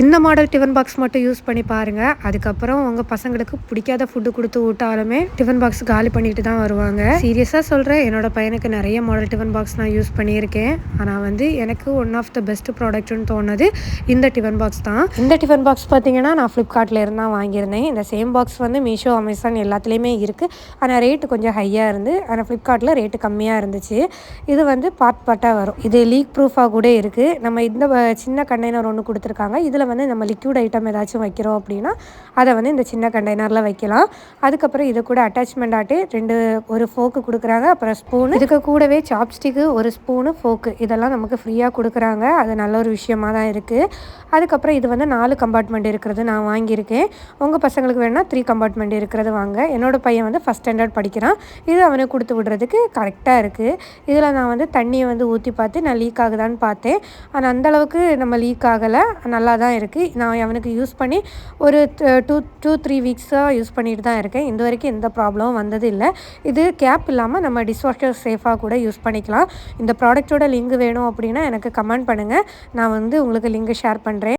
இந்த model tiffin box மட்டும் use பண்ணி பாருங்கள். அதுக்கப்புறம் உங்கள் பசங்களுக்கு பிடிக்காத ஃபுட்டு கொடுத்து விட்டாலுமே டிஃபன் பாக்ஸ் காலி பண்ணிட்டு தான் வருவாங்க. சீரியஸாக சொல்கிறேன், என்னோடய பையனுக்கு நிறைய மாடல் டிஃபன் பாக்ஸ் நான் யூஸ் பண்ணியிருக்கேன். ஆனால் வந்து எனக்கு ஒன் ஆஃப் த பெஸ்ட் ப்ராடக்ட்னு தோணுது இந்த டிஃபன் பாக்ஸ் தான். இந்த டிஃபன் பாக்ஸ் பார்த்தீங்கன்னா நான் ஃப்ளிப்கார்ட்டில் இருந்து தான் வாங்கியிருந்தேன். இந்த சேம் பாக்ஸ் வந்து மீஷோ, அமேசான் எல்லாத்துலேயுமே இருக்குது. ஆனால் ரேட்டு கொஞ்சம் ஹையாக இருந்து, ஆனால் ஃப்ளிப்கார்ட்டில் ரேட்டு கம்மியாக இருந்துச்சு. இது வந்து பார்ட்டாக வரும். இது லீக் ப்ரூஃபாக கூட இருக்குது. நம்ம இந்த சின்ன கண்டெய்னர் ஒன்று கொடுத்துருக்காங்க. இதில் வந்து நம்ம லிக்விட் ஐட்டம் ஏதாச்சும் வைக்கிறோம் அப்படின்னா அதை வந்து இந்த சின்ன கண்டெய்னரில் வைக்கலாம். அதுக்கப்புறம் இது கூட அட்டாச்மெண்ட் ஆட்டு ஒரு ஃபோக்கு கொடுக்குறாங்க, அப்புறம் ஸ்பூனு, இதுக்கு கூடவே சாப்ஸ்டிக்கு, ஒரு ஸ்பூனு, ஃபோக்கு இதெல்லாம் நமக்கு ஃப்ரீயாக கொடுக்குறாங்க. அது நல்ல ஒரு விஷயமாக தான் இருக்குது. அதுக்கப்புறம் இது வந்து 4 கம்பார்ட்மெண்ட் இருக்கிறது நான் வாங்கியிருக்கேன். உங்கள் பசங்களுக்கு வேணுன்னா 3 கம்பார்ட்மெண்ட் இருக்கிறது வாங்க. என்னோடய பையன் வந்து ஃபஸ்ட் ஸ்டாண்டர்ட் படிக்கிறான். இது அவனுக்கு கொடுத்து விடுறதுக்கு கரெக்டாக இருக்குது. இதில் நான் வந்து தண்ணியை வந்து ஊற்றி பார்த்து நான் லீக் ஆகுதான்னு பார்த்தேன். ஆனால் அந்தளவுக்கு நம்ம லீக் ஆகலை, நல்லா தான் இருக்குது. நான் அவனுக்கு யூஸ் பண்ணி ஒரு 2-3 வீக்ஸாக யூஸ் பண்ணிட்டு தான் இருக்கேன். இந்த வரைக்கும் எந்த ப்ராப்ளமும் வந்தது இல்லை. இது கேப் இல்லாமல் நம்ம டிஷ்வாஷர் சேஃபாக கூட யூஸ் பண்ணிக்கலாம். இந்த ப்ராடக்ட்டோட லிங்க் வேணும் அப்படின்னா எனக்கு கமெண்ட் பண்ணுங்கள். நான் வந்து உங்களுக்கு லிங்க் ஷேர் பண்ணுறேன்.